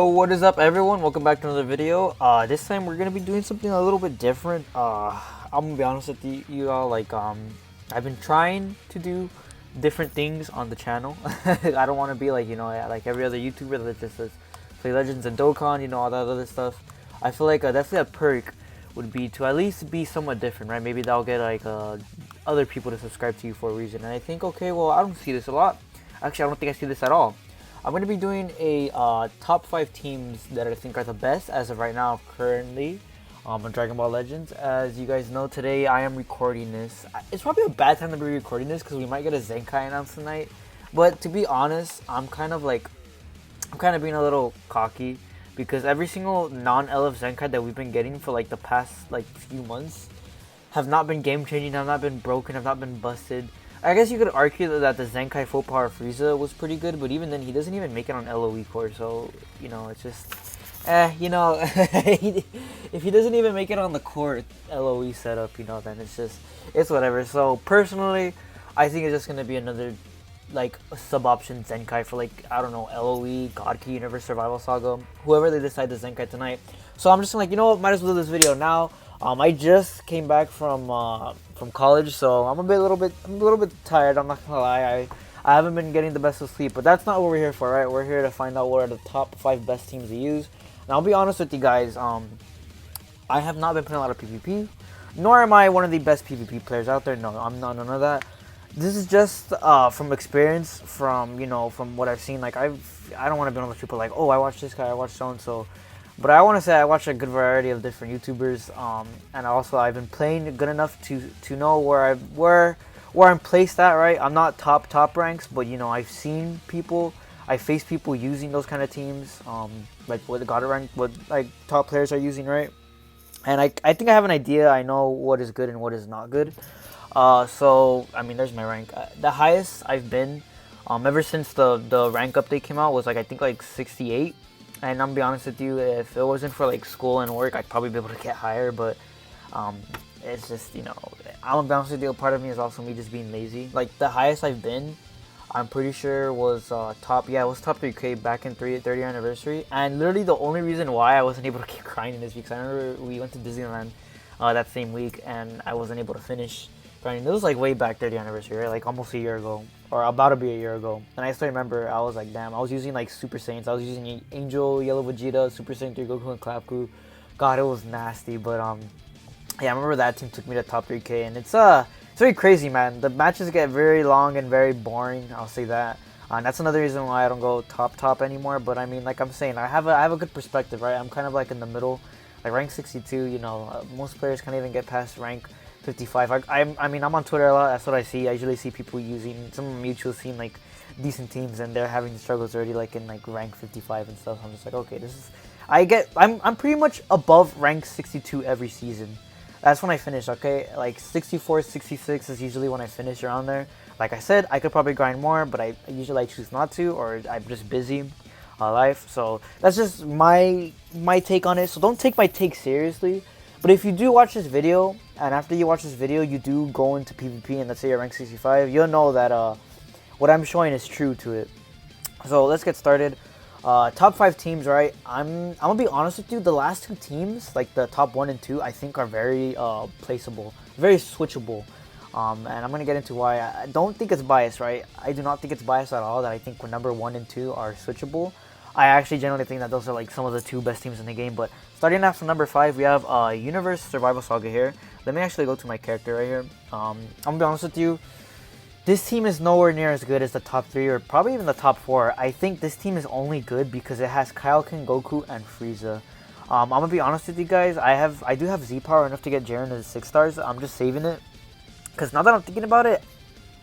So what is up, everyone? Welcome back to another video. This time we're gonna be doing something a little bit different. I'm gonna be honest with you all. I've been trying to do different things on the channel. I don't want to be like like every other YouTuber that just says play Legends and Dokkan, all that other stuff. I feel like definitely a perk would be to at least be somewhat different, right? Maybe that'll get like other people to subscribe to you for a reason. And I think, okay, well, I don't see this a lot. Actually, I don't think I see this at all. I'm going to be doing a top 5 teams that I think are the best as of right now, currently, on Dragon Ball Legends. As you guys know, today I am recording this. It's probably a bad time to be recording this because we might get a Zenkai announced tonight. But to be honest, I'm kind of being a little cocky because every single non-LF Zenkai that we've been getting for like the past few months have not been game changing, have not been broken, have not been busted. I guess you could argue that the Zenkai Full Power Frieza was pretty good, but even then, he doesn't even make it on LOE core, so, it's just, if he doesn't even make it on the core LOE setup, then it's whatever. So, personally, I think it's just going to be another, sub-option Zenkai for, I don't know, LOE, God Key, Universe Survival Saga, whoever they decide to Zenkai tonight. So, I'm just what, might as well do this video now. I just came back from college, so I'm a little bit tired. I'm not gonna lie. I haven't been getting the best of sleep, but that's not what we're here for, right? We're here to find out what are the top 5 best teams to use. And I'll be honest with you guys. I have not been playing a lot of PvP, nor am I one of the best PvP players out there. No, I'm not none of that. This is just from experience, from what I've seen. I don't want to be one of those people like, oh, I watch this guy, I watch so and so. But I want to say I watch a good variety of different YouTubers, and also I've been playing good enough to know where I'm placed at. Right, I'm not top ranks, but I've seen people, I faced people using those kind of teams, like what God rank, what top players are using, right? And I think I have an idea. I know what is good and what is not good. So I mean, there's my rank. The highest I've been, ever since the rank update came out was I think 68. And I'm gonna be honest with you, if it wasn't for school and work, I'd probably be able to get higher. But it's just I'm gonna be honest with you, a part of me is also me just being lazy. The highest I've been, I'm pretty sure was top 3K back in 30th anniversary. And literally the only reason why I wasn't able to keep grinding is because I remember we went to Disneyland that same week and I wasn't able to finish grinding. It was way back 30th anniversary, right? Almost a year ago. Or about to be a year ago. And I still remember, I was damn, I was using Super Saiyans. I was using Angel, Yellow Vegeta, Super Saiyan 3 Goku, and Clapku. God, it was nasty. But yeah, I remember that team took me to top 3K, and it's very crazy, man. The matches get very long and very boring. I'll say that. And that's another reason why I don't go top anymore. But I mean, I'm saying, I have a good perspective, right? I'm kind of in the middle, rank 62. Most players can't even get past rank 55. I mean, I'm on Twitter a lot. That's what I see. I usually see people using, some mutuals seeing decent teams, and they're having struggles already in rank 55 and stuff. I'm just okay, this is. I'm pretty much above rank 62 every season. That's when I finish. Okay, 64, 66 is usually when I finish around there. Like I said, I could probably grind more, but I usually choose not to, or I'm just busy. Life. So that's just my take on it. So don't take my take seriously. But if you do watch this video, and after you watch this video, you do go into PvP, and let's say you're rank 65, you'll know that what I'm showing is true to it. So let's get started. Top 5 teams, right? I'm gonna be honest with you. The last 2 teams, the top 1 and 2, I think are very placeable, very switchable. And I'm gonna get into why. I don't think it's biased, right? I do not think it's biased at all. That I think when number 1 and 2 are switchable. I actually generally think that those are some of the 2 best teams in the game. But starting off from number 5, we have Universe Survival Saga here. Let me actually go to my character right here. I'm gonna be honest with you. This team is nowhere near as good as the top 3 or probably even the top 4. I think this team is only good because it has Kaioken, Goku, and Frieza. I'm gonna be honest with you guys. I do have Z power enough to get Jiren to 6 stars. I'm just saving it because now that I'm thinking about it,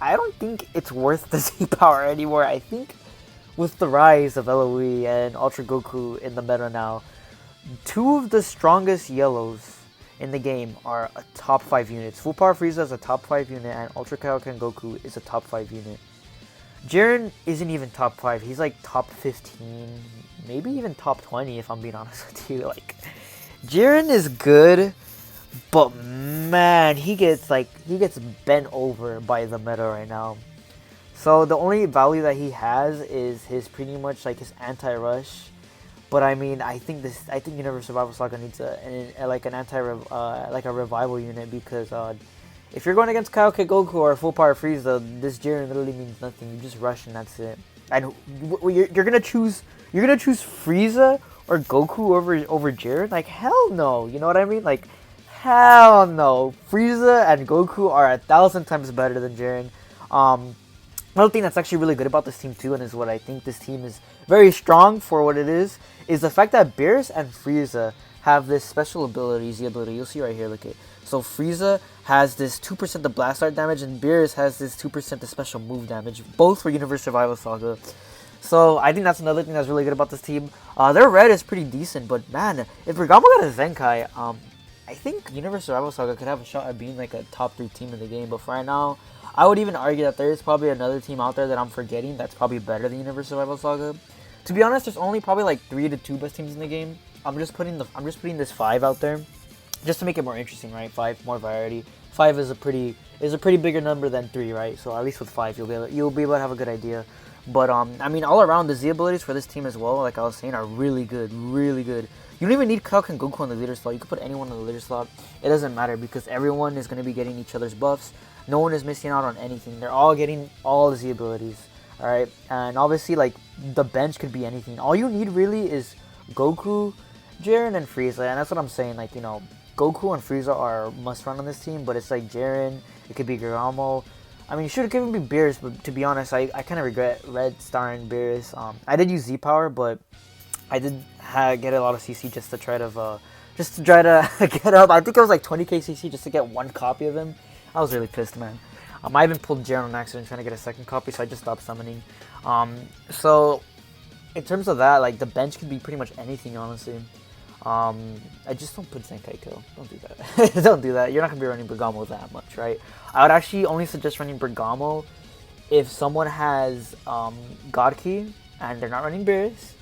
I don't think it's worth the Z power anymore. I think with the rise of LOE and Ultra Goku in the meta now, 2 of the strongest yellows in the game are a top 5 units. Full Power Frieza is a top 5 unit, and Ultra Kaioken Goku is a top 5 unit. Jiren isn't even top 5. He's top 15, maybe even top 20 if I'm being honest with you. Jiren is good, but man, he gets bent over by the meta right now. So the only value that he has is his pretty much his anti-rush But I mean, I think Universe Survival Saga needs like an like a revival unit because if you're going against Kaioken Goku or Full Power Frieza, this Jiren literally means nothing. You just rush and that's it. And you're gonna choose Frieza or Goku over Jiren? Like hell no. You know what I mean? Like hell no. Frieza and Goku are 1,000 times better than Jiren. Another thing that's actually really good about this team too, and is what I think this team is very strong for what it is the fact that Beerus and Frieza have this special ability, Z ability. You'll see right here, look at. So Frieza has this 2% the blast art damage, and Beerus has this 2% the special move damage, both for Universe Survival Saga. So I think that's another thing that's really good about this team. Their red is pretty decent, but man, if Bergamo got a Zenkai, I think Universe Survival Saga could have a shot at being like a top 3 team in the game. But for right now, I would even argue that there is probably another team out there that I'm forgetting that's probably better than Universe Survival Saga. To be honest, there's only probably like 3 to 2 best teams in the game. I'm just putting this 5 out there, just to make it more interesting, right? 5, more variety. 5 is a pretty bigger number than 3, right? So at least with 5, you'll be able to have a good idea. But I mean, all around the Z abilities for this team as well, like I was saying, are really good, really good. You don't even need Kaioken Goku on the leader slot. You can put anyone on the leader slot. It doesn't matter because everyone is going to be getting each other's buffs. No one is missing out on anything. They're all getting all the Z abilities. Alright? And obviously, like, the bench could be anything. All you need really is Goku, Jiren, and Frieza. And that's what I'm saying. Like, you know, Goku and Frieza are must run on this team. But it's like Jiren. It could be Garamo. I mean, it should have given me Beerus. But to be honest, I kind of regret red starring Beerus. I did use Z power, but I did get a lot of CC just to try to get up. I think it was like 20k CC just to get one copy of him. I was really pissed, man. I even pulled Jiren on accident trying to get a second copy, so I just stopped summoning. So in terms of that, like the bench could be pretty much anything, honestly. I just don't put Zenkai Kill. Don't do that. Don't do that. You're not gonna be running Bergamo that much, right? I would actually only suggest running Bergamo if someone has God Key and they're not running Beerus.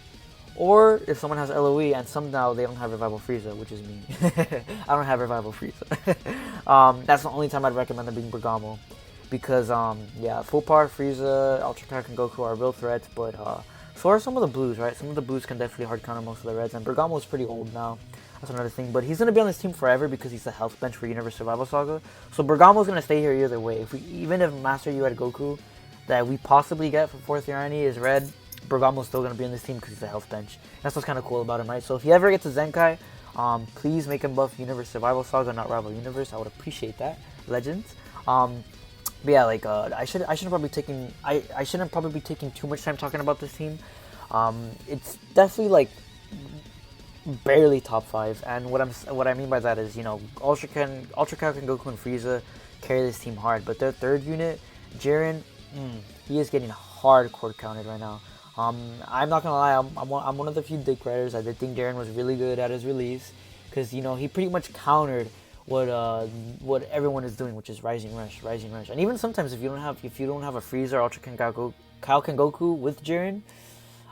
Or if someone has LOE and somehow they don't have Revival Frieza, which is me. I don't have Revival Frieza. That's the only time I'd recommend them being Bergamo. Because, yeah, Full Power Frieza, Ultra Kaioken and Goku are real threats, but so are some of the blues, right? Some of the blues can definitely hard counter most of the reds, and Bergamo is pretty old now. That's another thing. But he's going to be on this team forever because he's the health bench for Universe Survival Saga. So Bergamo's going to stay here either way. Even if Master U at Goku that we possibly get for 4th year Irony is red, Bergamo's still going to be on this team because he's a health bench. That's what's kind of cool about him, right? So if he ever gets a Zenkai, please make him buff Universe Survival Saga, not Rival Universe. I would appreciate that. Legends. But yeah, like I shouldn't probably be taking too much time talking about this team. It's definitely like barely top 5, and what I mean by that is, you know, Ultra Kaioken, Goku, and Frieza carry this team hard, but their 3rd unit, Jiren, he is getting hardcore counted right now. I'm not gonna lie, I'm one of the few dick writers. I did think Jiren was really good at his release because, you know, he pretty much countered what everyone is doing, which is Rising Rush. And even sometimes if you don't have a Frieza or Ultra Kaioken Goku with Jiren,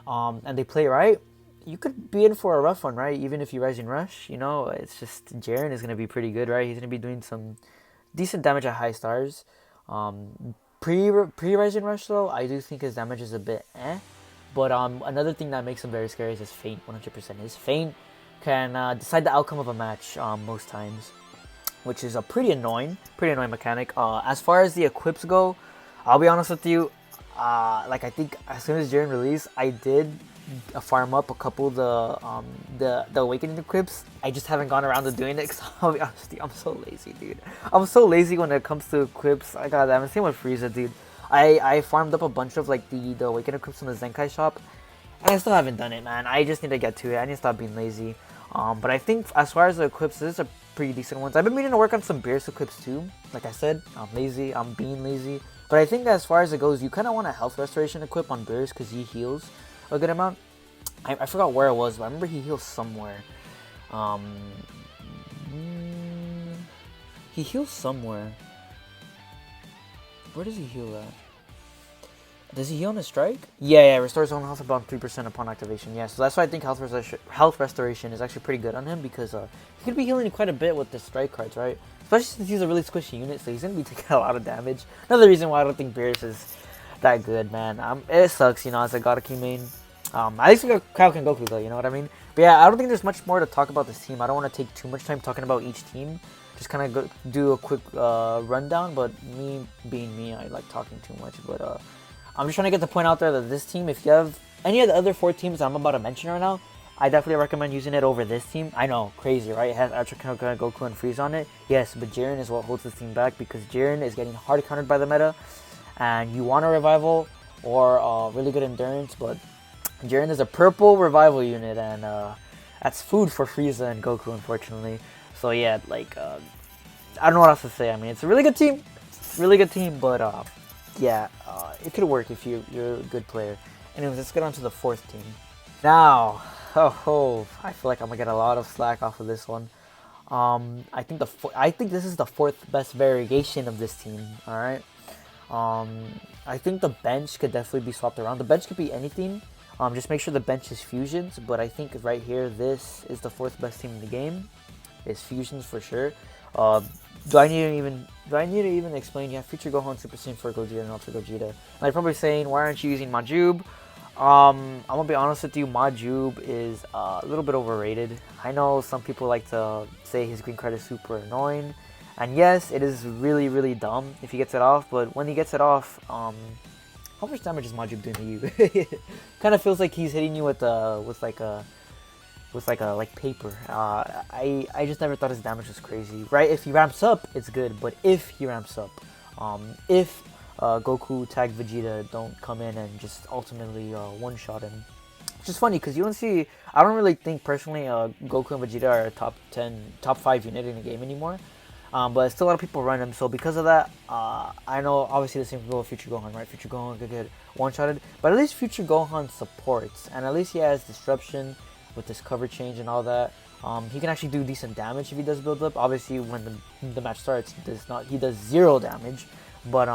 and they play right, you could be in for a rough one, right? Even if you Rising Rush, you know, it's just Jiren is gonna be pretty good, right? He's gonna be doing some decent damage at high stars. Pre Rising Rush though, I do think his damage is a bit eh. But another thing that makes him very scary is his feint. 100%, his feint can decide the outcome of a match most times, which is a pretty annoying mechanic. As far as the equips go, I'll be honest with you. Like I think as soon as Jiren released, I did farm up a couple of the Awakening equips. I just haven't gone around to doing it because I'll be honest with you, I'm so lazy, dude. I'm so lazy when it comes to equips. I got that. Same with Frieza, dude. I farmed up a bunch of like the Awakening equips from the Zenkai shop, and I still haven't done it, man. I just need to get to it. I need to stop being lazy. But I think as far as the equips, this is a pretty decent ones. I've been meaning to work on some Beerus equips too. Like I said, I'm lazy. I'm being lazy. But I think as far as it goes, you kind of want a health restoration equip on Beerus because he heals a good amount. I forgot where it was, but I remember he heals somewhere. He heals somewhere. Where does he heal at? Does he heal on a strike? Yeah, restores own health about 3% upon activation. Yeah, so that's why I think health restoration is actually pretty good on him because he could be healing quite a bit with the strike cards, right? Especially since he's a really squishy unit, so he's going to be taking a lot of damage. Another reason why I don't think Beerus is that good, man. It sucks, you know, as a Godaki main. At least we got Kaioken Goku though, you know what I mean? But yeah, I don't think there's much more to talk about this team. I don't want to take too much time talking about each team. Just kind of do a quick rundown, but me being me, I like talking too much. But I'm just trying to get the point out there that this team, if you have any of the other 4 teams I'm about to mention right now, I definitely recommend using it over this team. I know, crazy, right? It has Ultra Goku and Frieza on it. Yes, but Jiren is what holds this team back because Jiren is getting hard countered by the meta. And you want a revival or really good endurance, but Jiren is a purple revival unit, and that's food for Frieza and Goku, unfortunately. So yeah, like, I don't know what else to say. I mean, it's a really good team. But yeah, it could work if you're a good player. Anyways, let's get on to the 4th team. Now, I feel like I'm gonna get a lot of slack off of this one. I think this is the 4th best variation of this team. All right. I think the bench could definitely be swapped around. The bench could be anything. Just make sure the bench is fusions. But I think right here, this is the 4th best team in the game. It's fusions for sure. Do I need to even explain? Yeah, Future Gohan, Super Saiyan 4 Gogeta, and Ultra Gogeta. And you're probably saying, why aren't you using Majub? I'm gonna be honest with you, Majub is a little bit overrated. I know some people like to say his green card is super annoying, and yes, it is really, really dumb if he gets it off. But when he gets it off, how much damage is Majub doing to you? Kind of feels like he's hitting you with paper. I just never thought his damage was crazy, right? If he ramps up, it's good, but if he ramps up, if Goku tag Vegeta don't come in and just ultimately one-shot him. Which is funny because you don't see, I don't really think personally Goku and Vegeta are a top 5 unit in the game anymore. But still a lot of people run him, so because of that, I know obviously the same can go with Future Gohan, right? Future Gohan could get one-shotted, but at least Future Gohan supports, and at least he has disruption with this cover change and all that. He can actually do decent damage if he does build up. Obviously, when the match starts, he does 0 damage. But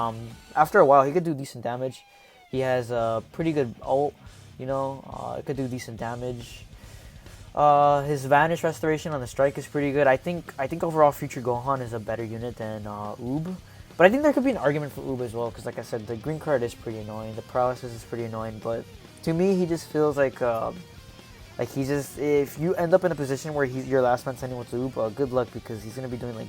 after a while, he could do decent damage. He has a pretty good ult, you know. It could do decent damage. His Vanish Restoration on the strike is pretty good. I think overall Future Gohan is a better unit than Oob. But I think there could be an argument for Oob as well, because like I said, the green card is pretty annoying. The paralysis is pretty annoying. But to me, he just feels like he's just, if you end up in a position where he's your last man standing with Oob, good luck, because he's gonna be doing like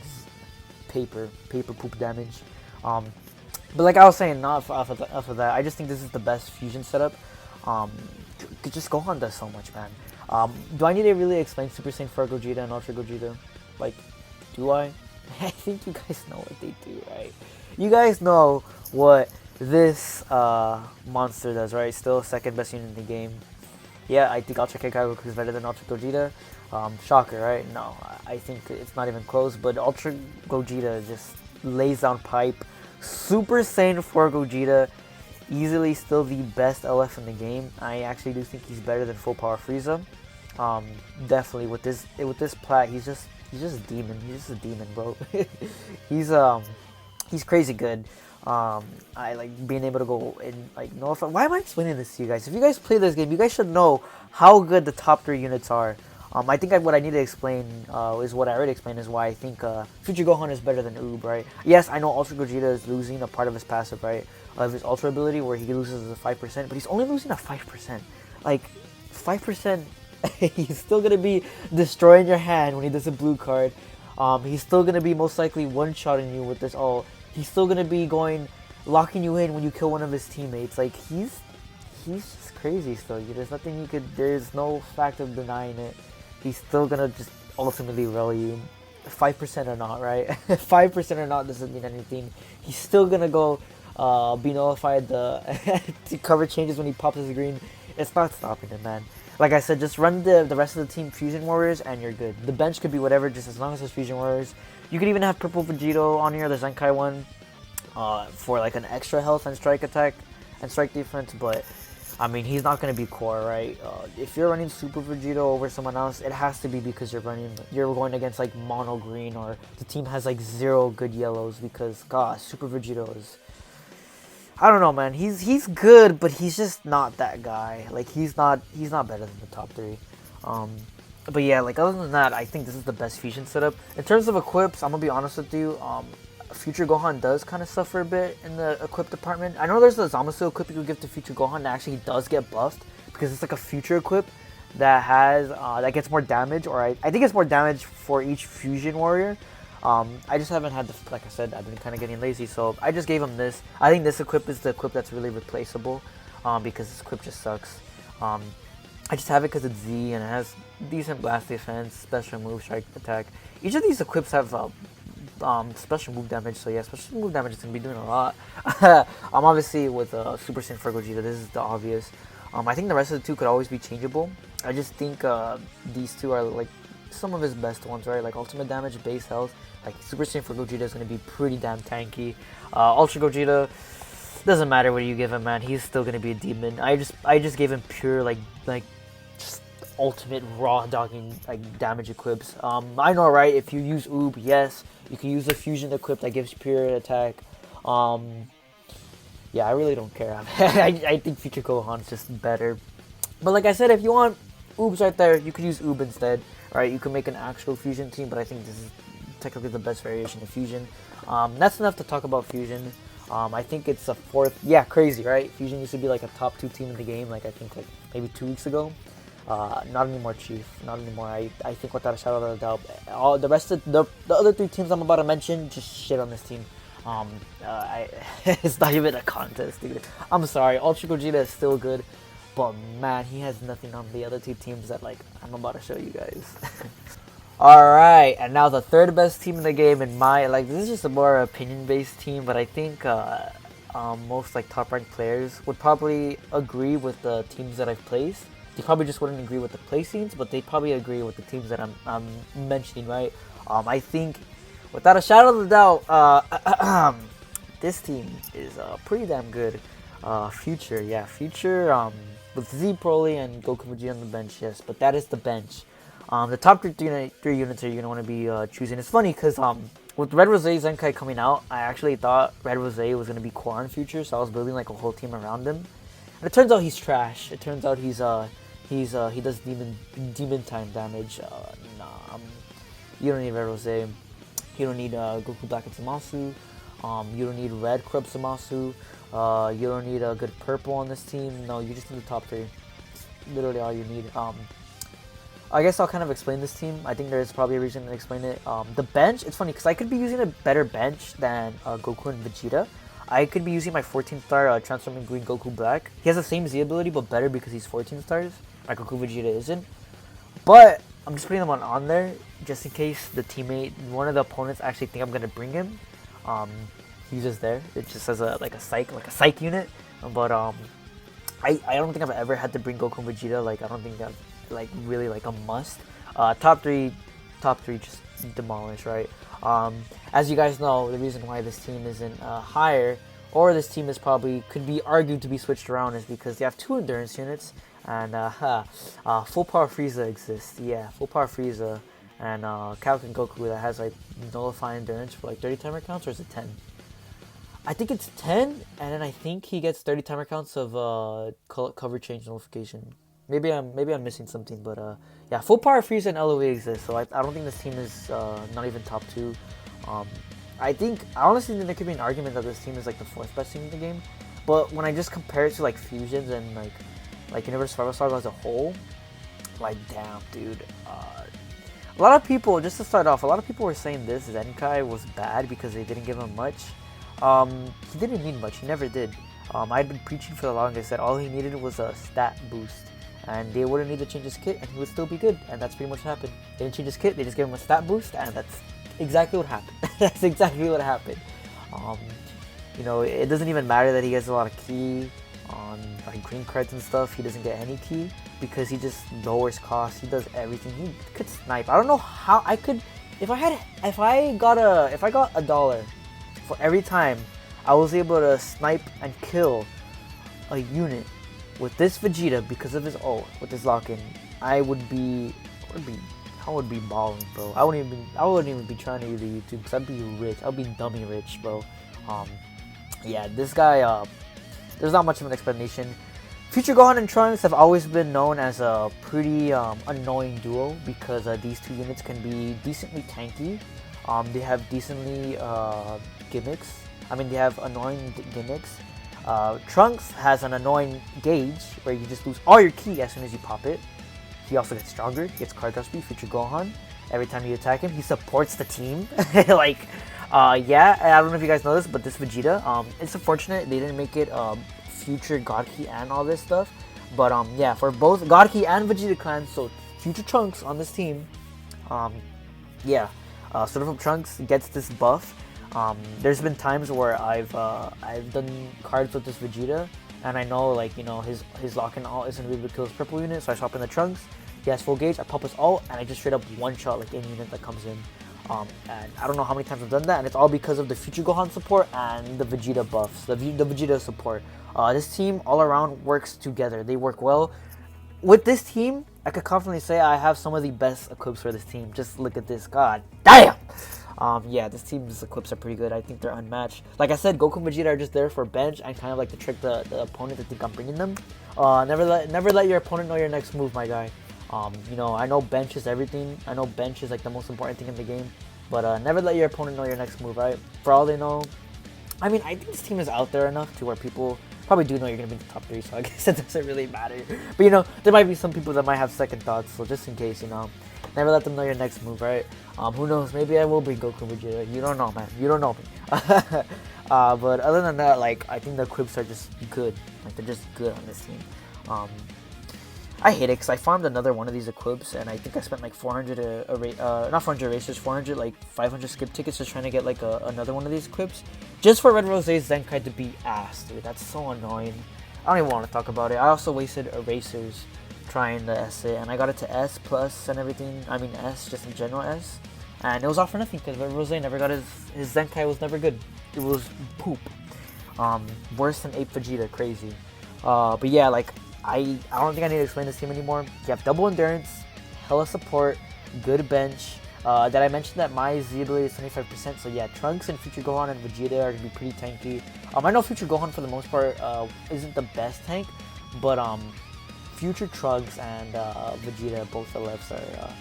paper poop damage. But like I was saying, not off of that, I just think this is the best fusion setup. Just Gohan does so much, man. Do I need to really explain Super Saiyan 4 Gogeta and Ultra Gogeta? Like, do I? I think you guys know what they do, right? You guys know what this monster does, right? Still 2nd best unit in the game. Yeah, I think Ultra Goku is better than Ultra Gogeta. Shocker, right? No, I think it's not even close. But Ultra Gogeta just lays down pipe. Super Saiyan 4 Gogeta, easily still the best LF in the game. I actually do think he's better than Full Power Frieza. Definitely with this plat, he's just a demon. He's just a demon, bro. He's crazy good. I like being able to go and like know if why am I explaining this to you guys? If you guys play this game, you guys should know how good the top 3 units are. I think what I need to explain is what I already explained, is why I think Future Gohan is better than Oob, right? Yes, I know Ultra Gogeta is losing a part of his passive, right? Of his Ultra ability, where he loses a 5%, but he's only losing a 5%. Like, 5%, he's still going to be destroying your hand when he does a blue card. He's still going to be most likely one-shotting you with this ult. He's still going to be locking you in when you kill one of his teammates. Like, he's just crazy still. There's no fact of denying it. He's still gonna just ultimately roll you, 5% or not, right? 5% or not doesn't mean anything. He's still gonna go be nullified to cover changes when he pops his green. It's not stopping him, man. Like I said, just run the rest of the team Fusion Warriors and you're good. The bench could be whatever, just as long as it's Fusion Warriors. You could even have Purple Vegito on here, the Zenkai one, for like an extra health and strike attack and strike defense, but I mean, he's not going to be core, right? If you're running Super Vegito over someone else, it has to be because you're going against like mono green, or the team has like 0 good yellows, because gosh, Super Vegito is, I don't know, man. He's good, but he's just not that guy. Like he's not better than the top 3. But yeah, like other than that, I think this is the best fusion setup. In terms of equips, I'm gonna be honest with you. Future Gohan does kind of suffer a bit in the equip department. I know there's the Zamasu equip you could give to Future Gohan that actually does get buffed, because it's like a future equip that has that gets more damage, or I think it's more damage for each fusion warrior. I just haven't had the, like I said, I've been kind of getting lazy, so I just gave him this. I think this equip is the equip that's really replaceable, because this equip just sucks. I just have it because it's Z and it has decent blast defense, special move, strike, attack. Each of these equips have special move damage, so yeah, special move damage is going to be doing a lot. Obviously with Super Saiyan for Gogeta, this is the obvious. I think the rest of the two could always be changeable. I just think these two are like some of his best ones, right? Like ultimate damage, base health. Like Super Saiyan for Gogeta is going to be pretty damn tanky. Ultra Gogeta, doesn't matter what you give him, man. He's still going to be a demon. I just gave him pure like just ultimate raw dogging like damage equips. I know, right? If you use Oob, yes, you can use the fusion equip that gives pure attack. Yeah, I really don't care. I think Future Gohan's just better. But like I said, if you want Oobs right there, you could use Oob instead. Right? You can make an actual fusion team, but I think this is technically the best variation of fusion. That's enough to talk about fusion. I think it's a fourth. Yeah, crazy, right? Fusion used to be like a top 2 team in the game. Like I think like maybe 2 weeks ago. Not anymore, Chief. Not anymore. I think without a shadow of a doubt, all the rest of the other 3 teams I'm about to mention just shit on this team. It's not even a contest, dude. I'm sorry. Ultra Gogeta is still good, but man, he has nothing on the other 2 teams that like I'm about to show you guys. Alright, and now the third best team in the game in my, like, this is just a more opinion-based team, but I think most like top-ranked players would probably agree with the teams that I've placed. They probably just wouldn't agree with the placings, but they probably agree with the teams that I'm mentioning, right? I think, without a shadow of a doubt, this team is pretty damn good. Future, yeah, Future with Z Broly and Goku Vegeta on the bench, yes, but that is the bench. The top 3 units are you're going to want to be choosing. It's funny because with Red Rose Zenkai coming out, I actually thought Red Rose was going to be core in Future, so I was building like a whole team around him. And it turns out he's trash. It turns out he does demon time damage. Nah, you don't need Red Rose. You don't need Goku Black and Zamasu. You don't need Red Corrupt Zamasu. You don't need a good purple on this team. No, you just need the top 3. It's literally all you need. I guess I'll kind of explain this team. I think there's probably a reason to explain it. The bench, it's funny because I could be using a better bench than Goku and Vegeta. I could be using my 14-star Transforming Green Goku Black. He has the same Z ability, but better because he's 14 stars. My Goku Vegeta isn't. But I'm just putting them on there just in case the teammate, one of the opponents, actually think I'm gonna bring him. He's just there. It just says like a psych unit. But I don't think I've ever had to bring Goku and Vegeta. Like I don't think I've like really like a must. Top three just demolish, right? As you guys know, the reason why this team isn't higher, or this team is probably could be argued to be switched around, is because they have 2 endurance units and full power Frieza exists. Yeah, full power Frieza and Captain Goku that has like nullify endurance for like 30 timer counts, or is it 10? I think it's 10, and then I think he gets 30 timer counts of cover change nullification. Maybe I'm missing something, but yeah, full power Frieza and LOE exists, so I don't think this team is not even top 2. I honestly think there could be an argument that this team is like the 4th best team in the game, but when I just compare it to like fusions and like Universe Survival Saga as a whole, like damn, dude. A lot of people, just to start off, a lot of people were saying this Zenkai was bad because they didn't give him much. He didn't need much. He never did. I'd been preaching for the longest that all he needed was a stat boost. And they wouldn't need to change his kit, and he would still be good. And that's pretty much what happened. They didn't change his kit, they just gave him a stat boost, and that's exactly what happened. That's exactly what happened. You know, it doesn't even matter that he gets a lot of ki on like green cards and stuff. He doesn't get any ki because he just lowers costs. He does everything. He could snipe. I don't know how I could. If I got $1 for every time I was able to snipe and kill a unit with this Vegeta because of his ult, with his lock-in, I would be balling, bro. I wouldn't even be trying to use the YouTube because I'd be rich. I'd be dummy rich, bro. Yeah, this guy, there's not much of an explanation. Future Gohan and Trunks have always been known as a pretty annoying duo because these 2 units can be decently tanky. They have decently gimmicks. I mean, they have annoying gimmicks. Trunks has an annoying gauge where you just lose all your ki as soon as you pop it. He also gets stronger, he gets card draw speed, Future Gohan. Every time you attack him, he supports the team. Like, yeah, I don't know if you guys know this, but this Vegeta, it's unfortunate they didn't make it Future God Ki and all this stuff. But yeah, for both God Ki and Vegeta clans, so Future Trunks on this team, yeah, Sort of Trunks gets this buff. There's been times where I've done cards with this Vegeta, and I know, like, you know, his lock and all isn't able to kill his purple unit, so I swap in the Trunks. He has full gauge, I pop his ult, and I just straight up one shot like any unit that comes in. And I don't know how many times I've done that, and it's all because of the Future Gohan support and the Vegeta buffs, the Vegeta support. This team all around works together. They work well. With this team, I could confidently say I have some of the best equips for this team. Just look at this, god damn! Yeah, this team's equips are pretty good. I think they're unmatched. Like I said, Goku and Vegeta are just there for bench and kind of like to trick the opponent to think I'm bringing them. Never let your opponent know your next move, my guy. You know, I know bench is everything. I know bench is like the most important thing in the game. But never let your opponent know your next move, right? For all they know, I mean, I think this team is out there enough to where people probably do know you're going to be in the top 3, so I guess it doesn't really matter. But, you know, there might be some people that might have second thoughts, so just in case, you know, never let them know your next move, right? Who knows, maybe I will bring Goku and Vegeta. You don't know, man. You don't know me. But other than that, like, I think the equips are just good. Like, they're just good on this team. I hate it because I farmed another one of these equips, and I think I spent like 400, not 400 erasers, 400, like 500 skip tickets just trying to get like another one of these equips. Just for Red Rosé's Zenkai to be ass, dude. That's so annoying. I don't even want to talk about it. I also wasted erasers trying to S it, and I got it to S plus and everything. I mean S, just in general S. And it was all for nothing because Red Rosé never got his Zenkai was never good. It was poop. Worse than Ape Vegeta, crazy. But yeah, like, I don't think I need to explain this team anymore. You have double endurance, hella support, good bench. That I mentioned that my Z ability is 25%, so yeah, Trunks and Future Gohan and Vegeta are going to be pretty tanky. I know Future Gohan for the most part isn't the best tank, but Future Trunks and Vegeta, both the lefts, are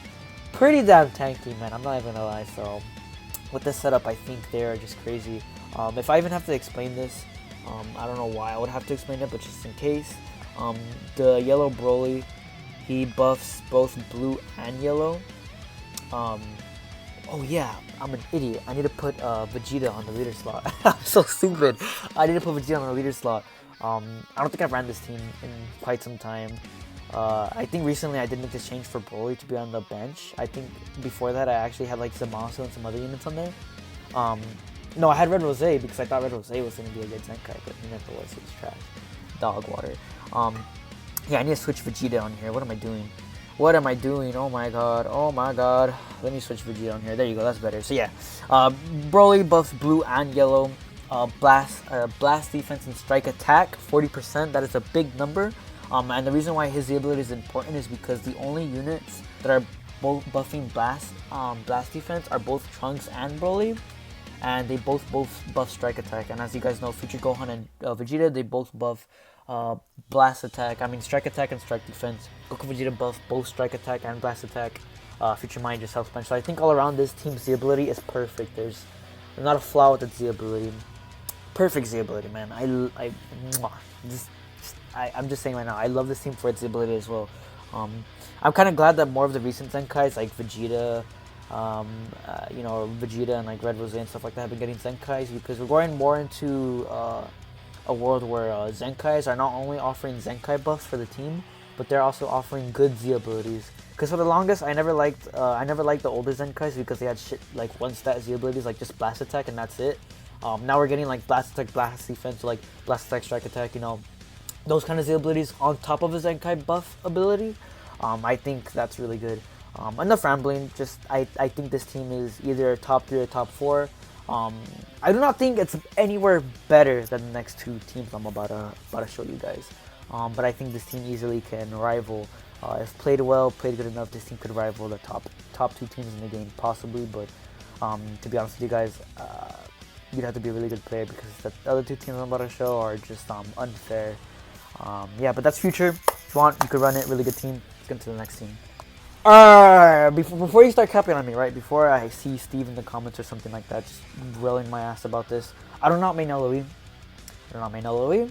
pretty damn tanky, man. I'm not even gonna lie. So with this setup, I think they're just crazy. If I even have to explain this, I don't know why I would have to explain it, but just in case. The yellow Broly, he buffs both blue and yellow. Oh yeah, I'm an idiot. I need to put Vegeta on the leader slot. I'm so stupid. I need to put Vegeta on the leader slot. I don't think I've ran this team in quite some time. I think recently I did make this change for Broly to be on the bench. I think before that I actually had like Zamasu and some other units on there. No, I had Red Rosé because I thought Red Rosé was going to be a good Zenkai, but he never was. It was trash. Dog water. Yeah, I need to switch Vegeta on here. What am I doing? What am I doing? Oh my god. Oh my god. Let me switch Vegeta on here. There you go. That's better. So yeah, Broly buffs blue and yellow. Blast defense and strike attack 40%. That is a big number. And the reason why his ability is important is because the only units that are both buffing blast defense are both Trunks and Broly. And they both buff strike attack. And as you guys know, Future Gohan and Vegeta, they both buff blast attack. I mean strike attack and strike defense. Goku and Vegeta buff both strike attack and blast attack. Future Mind just helps bench. So I think all around this team's Z ability is perfect. There's not a flaw with its Z ability. Perfect Z ability, man. I'm just saying right now, I love this team for its ability as well. I'm kind of glad that more of the recent Zenkais like Vegeta, you know, Vegeta and like Red Rosé and stuff like that have been getting Zenkais, because we're going more into a world where Zenkais are not only offering Zenkai buffs for the team, but they're also offering good Z abilities. Because for the longest, I never liked the older Zenkais because they had shit like one stat Z abilities, like just blast attack and that's it. Now we're getting like blast attack, blast defense, like blast attack, strike attack, you know, those kind of Z abilities on top of a Zenkai buff ability. I think that's really good. Enough rambling. Just I think this team is either top 3 or top 4. I do not think it's anywhere better than the next 2 teams I'm about to show you guys. But I think this team easily can rival. If played well, played good enough, this team could rival the top 2 teams in the game, possibly. But to be honest with you guys, you'd have to be a really good player because the other 2 teams I'm about to show are just unfair. Yeah, but that's future. If you want, you could run it. Really good team. Let's get to the next team. Before you start capping on me, right? Before I see Steve in the comments or something like that, just grilling my ass about this. I do not main LOE. They're not main LOE.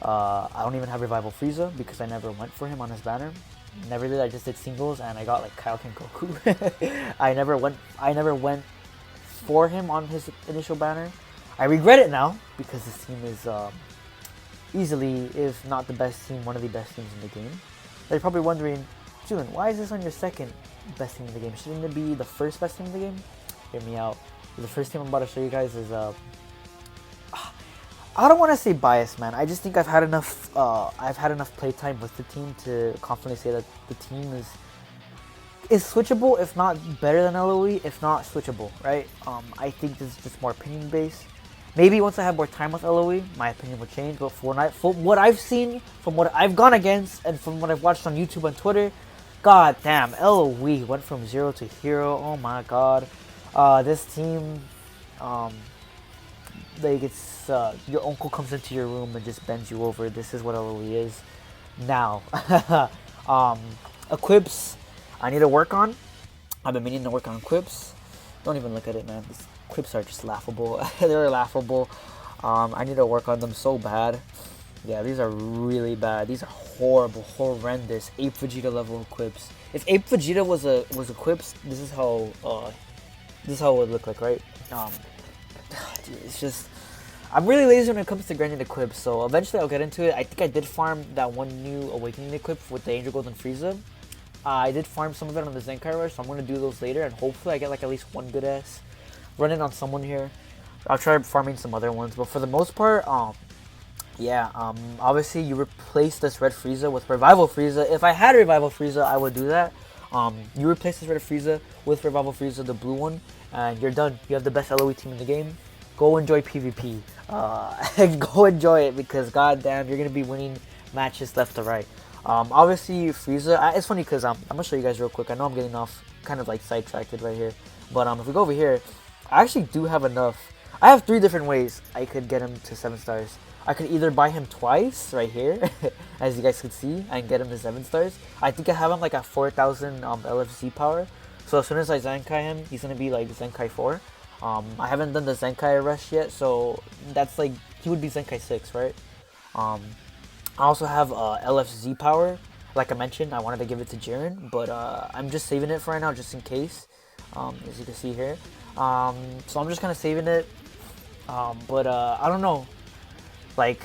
I don't even have Revival Frieza because I never went for him on his banner. Never did. I just did singles and I got like Kaioken Goku. I never went for him on his initial banner. I regret it now because this team is easily, if not the best team, one of the best teams in the game. They're probably wondering, Jun, why is this on your second best team in the game? Shouldn't it be the first best team in the game? Hear me out. The first team I'm about to show you guys is I don't want to say biased, man. I just think I've had enough playtime with the team to confidently say that the team is switchable, if not better than LOE, if not switchable, right? I think this is just more opinion based. Maybe once I have more time with LOE, my opinion will change. But for what I've seen, from what I've gone against, and from what I've watched on YouTube and Twitter, god damn, LOE went from 0 to hero. Oh my god, this team, like it's your uncle comes into your room and just bends you over. This is what LOE is now. Equips, I need to work on. I've been meaning to work on equips. Don't even look at it, man. These equips are just laughable. They're laughable. I need to work on them so bad. Yeah, these are really bad. These are horrible, horrendous. Ape Vegeta level equips. If Ape Vegeta was equips, this is how it would look like, right? Dude, it's just, I'm really lazy when it comes to grinding equips. So eventually I'll get into it. I think I did farm that one new Awakening equip with the Angel Golden Frieza. I did farm some of it on the Zenkai Rush, so I'm going to do those later, and hopefully I get like at least one good ass running on someone here. I'll try farming some other ones, but for the most part, obviously you replace this Red Frieza with Revival Frieza. If I had Revival Frieza, I would do that. You replace this Red Frieza with Revival Frieza, the blue one, and you're done. You have the best LOE team in the game. Go enjoy PvP. Go enjoy it, because goddamn, you're going to be winning matches left to right. Obviously Frieza, it's funny because I'm gonna show you guys real quick. I know I'm getting off kind of like sidetracked right here, but if we go over here, I actually do have enough. I have 3 different ways I could get him to 7 stars. I could either buy him twice right here, as you guys can see, and get him to 7 stars. I think I have him like at 4,000 LFC power, so as soon as I Zenkai him, he's gonna be like Zenkai 4. I haven't done the Zenkai Rush yet, so that's like, he would be Zenkai 6, right? I also have LFZ power. Like I mentioned, I wanted to give it to Jiren, but I'm just saving it for right now just in case, as you can see here. So I'm just kind of saving it, but I don't know, like,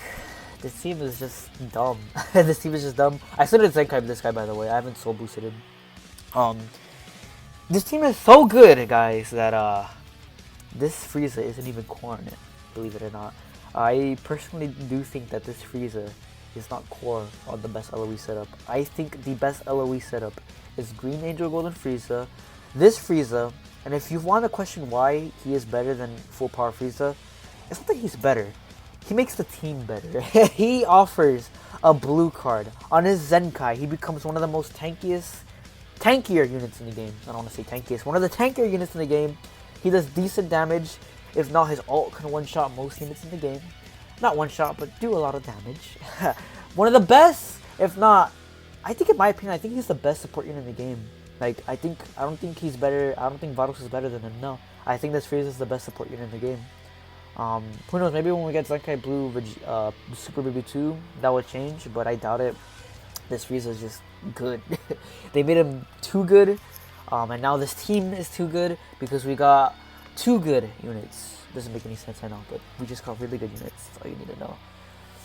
this team is just dumb. This team is just dumb. I still didn't Zenkai this guy, by the way. I haven't soul boosted him. This team is so good, guys, that this Frieza isn't even core on it, believe it or not. I personally do think that this Frieza is not core on the best LOE setup. I think the best LOE setup is Green Angel Golden Frieza, this Frieza, and if you want to question why he is better than Full Power Frieza, it's not that he's better. He makes the team better. He offers a blue card. On his Zenkai, he becomes one of the most tankier units in the game. I don't want to say tankiest. One of the tankier units in the game. He does decent damage. If not, his ult can one-shot most units in the game. Not one-shot, but do a lot of damage. One of the best, if not, I think in my opinion, I think he's the best support unit in the game. Like, I don't think he's better, I don't think Vados is better than him, no. I think this Frieza is the best support unit in the game. Who knows, maybe when we get Zenkai Blue Super Baby 2, that would change, but I doubt it. This Frieza is just good. They made him too good, and now this team is too good because we got 2 good units. Doesn't make any sense, I know, but we just got really good units. That's all you need to know.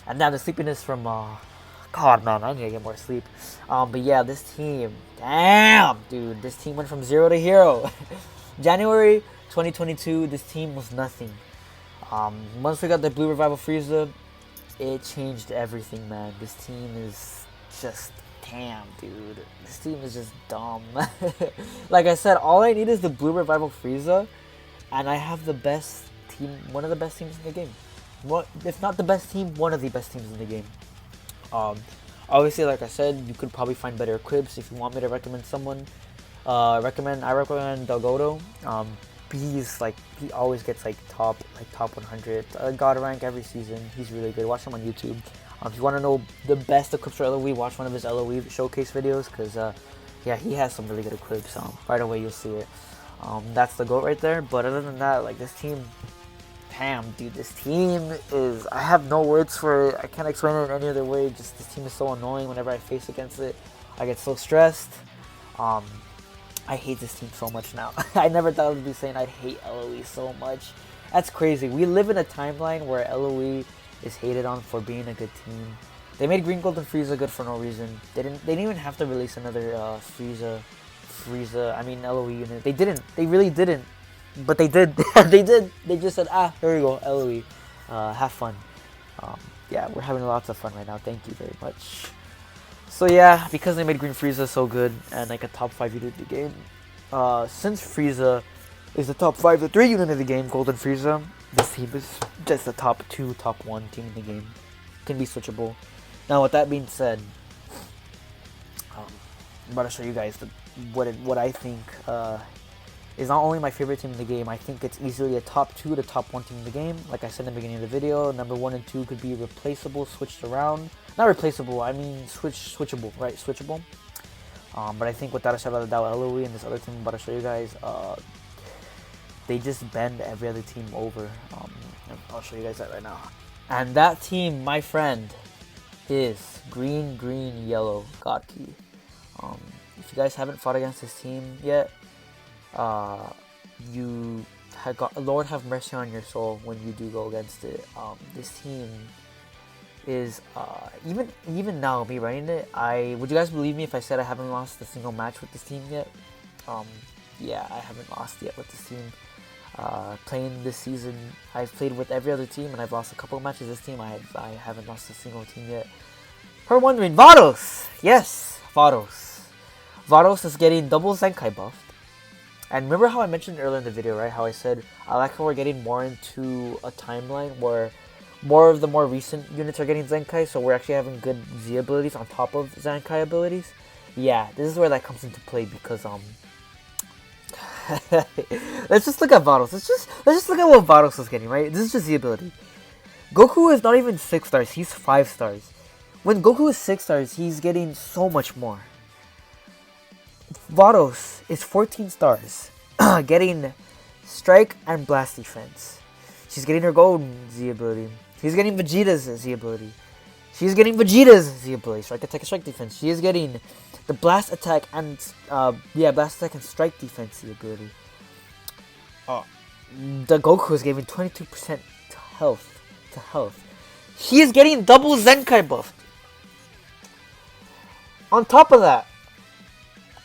And now the sleepiness from, God, man, I need to get more sleep. But yeah, this team, damn, dude, this team went from 0 to hero. January 2022, this team was nothing. Once we got the Blue Revival Frieza, it changed everything, man. This team is just, damn, dude, this team is just dumb. Like I said, all I need is the Blue Revival Frieza, and I have the best team, one of the best teams in the game. If not the best team, one of the best teams in the game. Obviously, like I said, you could probably find better equips. If you want me to recommend someone, I recommend Delgado. He always gets like top 100 God rank every season. He's really good. Watch him on YouTube. If you want to know the best equips for LOE, watch one of his LOE showcase videos, because yeah, he has some really good equips. Right away you'll see it. That's the GOAT right there. But other than that, like, this team, damn, dude, this team is... I have no words for it. I can't explain it in any other way. Just this team is so annoying whenever I face against it. I get so stressed. I hate this team so much now. I never thought I would be saying I'd hate LOE so much. That's crazy. We live in a timeline where LOE is hated on for being a good team. They made Green Gold and Frieza good for no reason. They didn't even have to release another LOE unit. They didn't. They really didn't. But they did. They did. They just said, here we go, LOE. Have fun. Yeah, we're having lots of fun right now. Thank you very much. So yeah, because they made Green Frieza so good and like a top 5 unit of the game, since Frieza is the top 5 to 3 unit of the game, Golden Frieza, this team is just the top 2, top 1 team in the game. Can be switchable. Now, with that being said, I'm about to show you guys what I think is not only my favorite team in the game. I think it's easily a top 2 to top 1 team in the game. Like I said in the beginning of the video, number 1 and 2 could be replaceable, switched around. Not replaceable, I mean switchable, right? Switchable. But I think without a shadow of a doubt, LOE and this other team I'm about to show you guys, they just bend every other team over. I'll show you guys that right now. And that team, my friend, is green, green, yellow, God Key. If you guys haven't fought against this team yet, you have got, Lord have mercy on your soul when you do go against it. This team is even now, me running it, would you guys believe me if I said I haven't lost a single match with this team yet? Yeah, I haven't lost yet with this team. Playing this season, I've played with every other team and I've lost a couple of matches. This team, I haven't lost a single team yet. For wondering, Vados! Yes, Vados. Vados is getting double Zenkai buffed. And remember how I mentioned earlier in the video, right? How I said I like how we're getting more into a timeline where more of the more recent units are getting Zenkai, so we're actually having good Z abilities on top of Zenkai abilities. Yeah, this is where that comes into play because let's just look at Vados. Let's just look at what Vados is getting, right? This is just the ability. Goku is not even 6 stars, he's 5 stars. When Goku is 6 stars, he's getting so much more. Vados is 14 stars, getting Strike and Blast Defense. She's getting her Golden Z ability. She's getting Vegeta's Z ability. She's getting Vegeta's Z ability, Strike Attack and Strike Defense. She is getting the Blast Attack and Blast Attack and Strike Defense Z ability. The Goku is giving 22% to health. He is getting double Zenkai buffed. On top of that,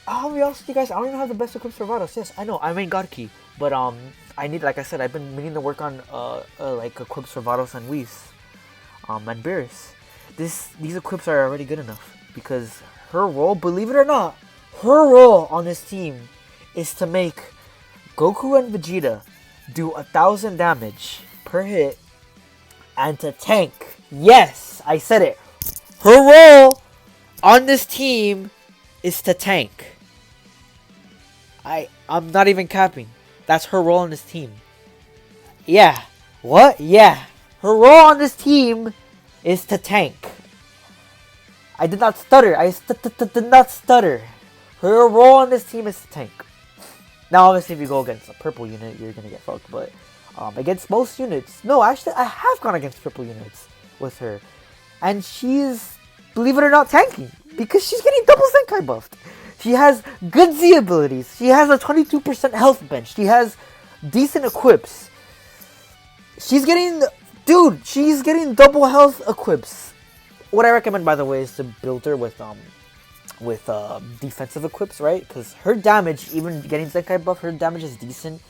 how many else do you guys? I don't even have the best equips for Vados. Yes, I know. I mean God Key, but I need, like I said, I've been meaning to work on like equips for Vados and Whis, and Beerus. These equips are already good enough because her role, believe it or not, her role on this team is to make Goku and Vegeta do 1,000 damage per hit and to tank. Yes, I said it. Her role on this team is to tank. I'm not even capping. That's her role on this team. Yeah. What? Yeah. Her role on this team is to tank. I did not stutter. I did not stutter. Her role on this team is to tank. Now, obviously, if you go against a purple unit, you're gonna get fucked. But against most units, no, actually, I have gone against purple units with her, and she's, believe it or not, tanking because she's getting double Zenkai buffed. She has good Z abilities. She has a 22% health bench. She has decent equips. She's getting double health equips. What I recommend, by the way, is to build her with defensive equips, right? Because her damage, even getting Zenkai buff, her damage is decent.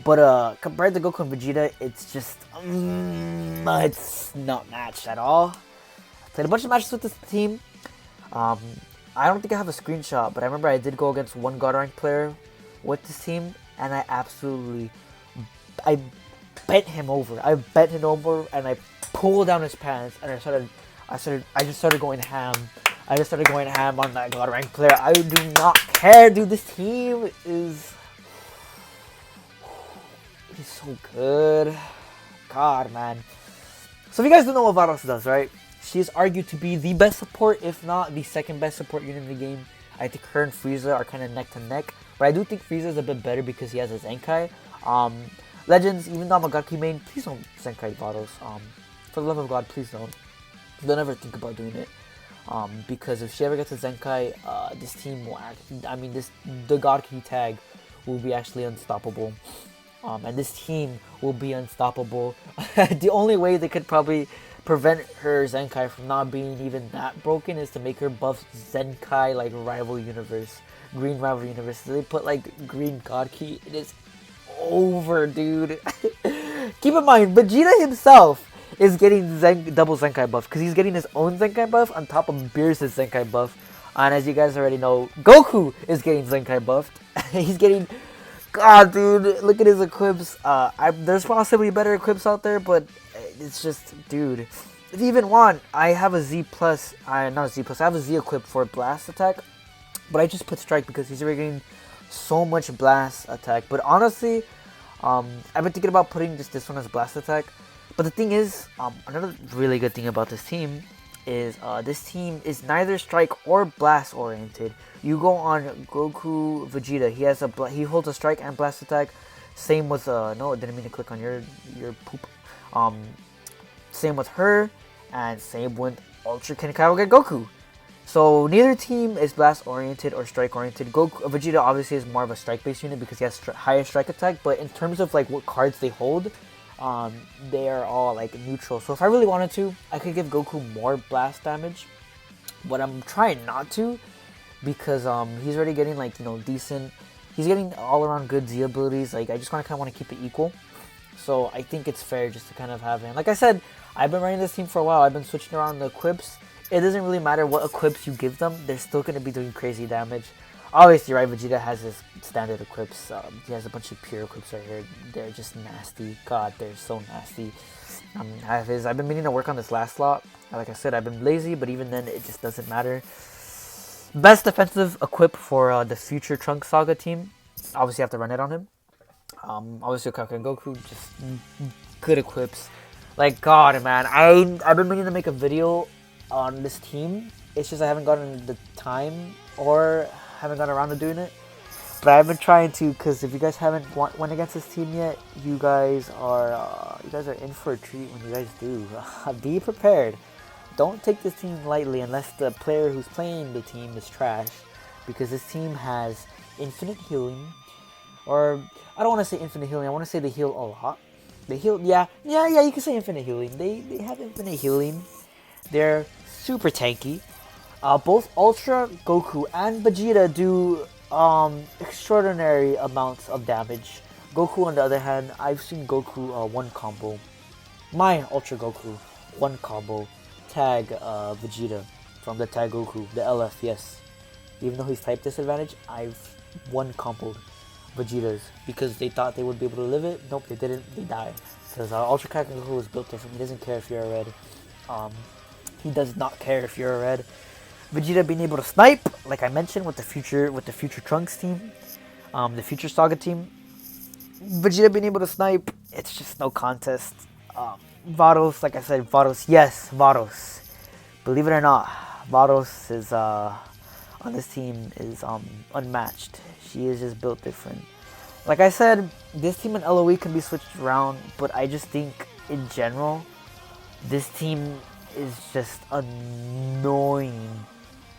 But compared to Goku and Vegeta, it's just it's not matched at all. I played a bunch of matches with this team. I don't think I have a screenshot, but I remember I did go against one God rank player with this team, and I bent him over. And I pulled down his pants, and I just started going ham. I just started going ham on that God rank player. I do not care, dude. This team is so good. God, man. So if you guys don't know what Vados does, right? She is argued to be the best support, if not the second best support unit in the game. I think her and Frieza are kind of neck to neck, but I do think Frieza is a bit better because he has a Zenkai. Legends, even though I'm a Godkey main, please don't Zenkai Vados. For the love of God, please don't. Don't ever think about doing it. Because if she ever gets a Zenkai, this team will the Godkey tag will be actually unstoppable. And this team will be unstoppable. The only way they could probably prevent her Zenkai from not being even that broken is to make her buff Zenkai like rival universe. Green rival universe. So they put like green Godkey. It is over, dude. Keep in mind, Vegeta himself is getting double Zenkai buff because he's getting his own Zenkai buff on top of Beerus' Zenkai buff. And as you guys already know, Goku is getting Zenkai buffed. He's getting... God, dude, look at his equips. There's possibly better equips out there, but it's just... Dude. If you even want, I have a Z+... not a Z+, I have a Z equip for Blast attack. But I just put Strike because he's already getting so much Blast attack. But honestly, I've been thinking about putting just this one as Blast attack. But the thing is, another really good thing about this team is this team is neither Strike or Blast oriented. You go on Goku Vegeta, he holds a Strike and Blast attack. Same with no, I didn't mean to click on your poop. Same with her, and same with Ultra Kakaroge Goku. So neither team is Blast oriented or Strike oriented. Vegeta obviously is more of a Strike based unit because he has higher Strike attack. But in terms of like what cards they hold, they are all like neutral. So if I really wanted to, I could give Goku more Blast damage, but I'm trying not to because he's already getting like, you know, decent. He's getting all around good Z abilities. Like I just kind of want to keep it equal. So I think it's fair just to kind of have him. Like I said, I've been running this team for a while. I've been switching around the equips. It doesn't really matter what equips you give them. They're still going to be doing crazy damage. Obviously, right, Vegeta has his standard equips. He has a bunch of pure equips right here. They're just nasty. God, they're so nasty. I've been meaning to work on this last slot. Like I said, I've been lazy, but even then, it just doesn't matter. Best defensive equip for the future Trunks Saga team. Obviously, you have to run it on him. Obviously, Kaka and Goku, just good equips. Like, God, man, I've been meaning to make a video on this team. It's just I haven't gotten the time or haven't gotten around to doing it. But I've been trying to, because if you guys haven't went against this team yet, you guys are in for a treat when you guys do. Be prepared. Don't take this team lightly unless the player who's playing the team is trash, because this team has infinite healing. Or I don't want to say infinite healing. I want to say they heal a lot. They heal, yeah. You can say infinite healing. They have infinite healing. They're super tanky. Both Ultra, Goku, and Vegeta do extraordinary amounts of damage. Goku, on the other hand, I've seen Goku one combo. My Ultra Goku, one combo. Tag Vegeta from the Tag Goku, the LF, yes. Even though he's type disadvantage, I've one comboed Vegeta's because they thought they would be able to live it. Nope, they didn't. They died. Because Ultra Goku is built different. He doesn't care if you're a red. He does not care if you're a red. Vegeta being able to snipe, like I mentioned, with the future Trunks team, the future Saga team. Vegeta being able to snipe, it's just no contest. Vados, like I said, Vados, yes, Vados. Believe it or not, Vados is on this team is unmatched. She is just built different. Like I said, this team and LOE can be switched around, but I just think in general, this team is just annoying.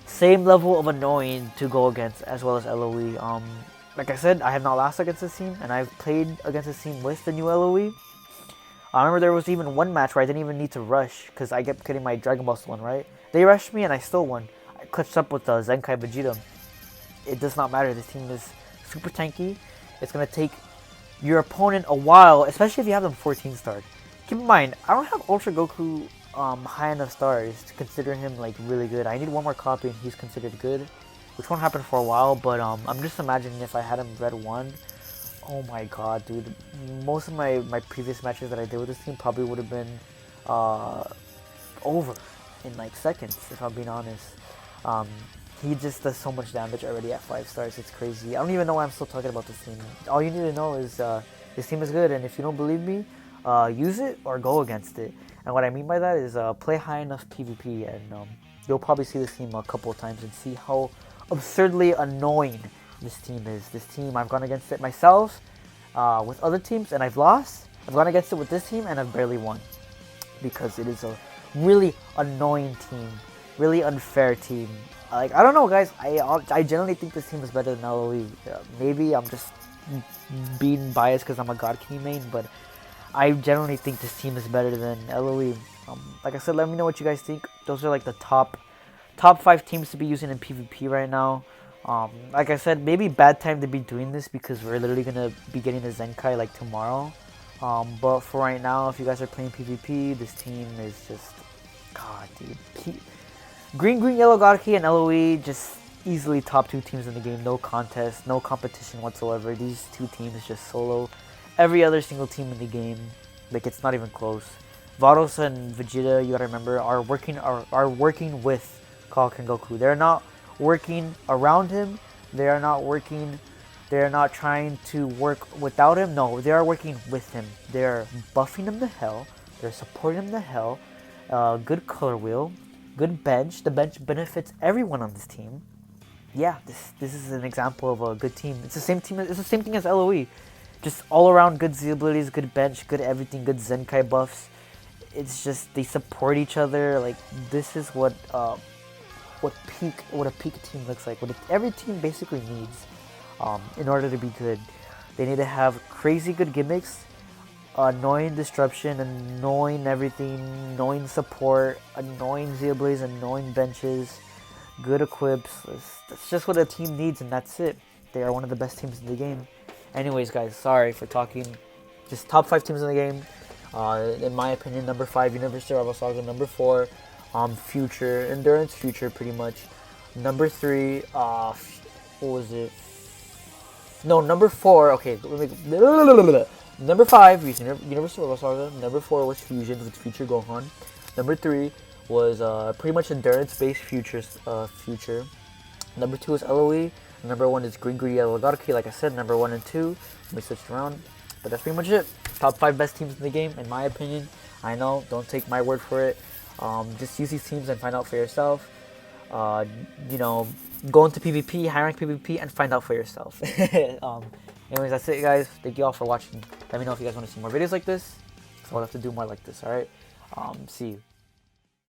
Same level of annoying to go against as well as LOE. Like I said, I have not lost against this team, and I've played against this team with the new LOE. I remember there was even one match where I didn't even need to rush because I kept getting my Dragon Ball one, right? They rushed me and I still won. I clutched up with Zenkai Vegeta. It does not matter. This team is super tanky. It's going to take your opponent a while, especially if you have them 14 starred. Keep in mind, I don't have Ultra Goku high enough stars to consider him like really good. I need one more copy and he's considered good, which won't happen for a while, but I'm just imagining if I had him red 1. Oh my god, dude. Most of my previous matches that I did with this team probably would have been over in like seconds, if I'm being honest. He just does so much damage already at 5 stars, it's crazy. I don't even know why I'm still talking about this team. All you need to know is this team is good, and if you don't believe me, use it or go against it. And what I mean by that is play high enough PvP, and you'll probably see this team a couple of times and see how absurdly annoying this team is. This team, I've gone against it myself. with other teams and I've lost. I've gone against it with this team and I've barely won because it is a really annoying team, really unfair team. Like, I don't know, guys. I generally think this team is better than LOE. Maybe I'm just being biased because I'm a God King main, but I generally think this team is better than LOE. Like I said, let me know what you guys think. Those are like the top 5 teams to be using in PvP right now. Like I said, maybe bad time to be doing this because we're literally gonna be getting a Zenkai like tomorrow. But for right now, if you guys are playing PvP, this team is just, God, dude. Green, Yellow, Godki, and LOE, just easily top 2 teams in the game. No contest, no competition whatsoever. These 2 teams just solo every other single team in the game. Like, it's not even close. Vados and Vegeta, you gotta remember, are working with Kaioken Goku. They're not working around him. They are not trying to work without him. No, they are working with him. They're buffing him to hell. They're supporting him to hell. Good color wheel. Good bench. The bench benefits everyone on this team. Yeah, this is an example of a good team. It's the same team. It's the same thing as LOE. Just all around good Z abilities, good bench, good everything, good Zenkai buffs. It's just they support each other. Like, this is what a peak team looks like. What every team basically needs in order to be good. They need to have crazy good gimmicks, annoying disruption, annoying everything, annoying support, annoying Z abilities, annoying benches, good equips. That's just what a team needs, and that's it. They are one of the best teams in the game. Anyways, guys, sorry for talking. Just top 5 teams in the game. In my opinion, number 5, Universe Rival Saga. Number 4, Future, Endurance Future, pretty much. Number 3, what was it? No, number 4, okay, number 5 was Universe Rival Saga. Number 4 was Fusion with Future Gohan. Number 3 was pretty much Endurance-based Future. Number 2 is LOE. Number 1 is Green, Yellow, Godaki. Like I said, number 1 and 2. Let me switch it around. But that's pretty much it. Top 5 best teams in the game, in my opinion. I know, don't take my word for it. Just use these teams and find out for yourself. You know, go into PvP, high rank PvP, and find out for yourself. Anyways, that's it, guys. Thank you all for watching. Let me know if you guys want to see more videos like this. So I'll have to do more like this, alright? See you.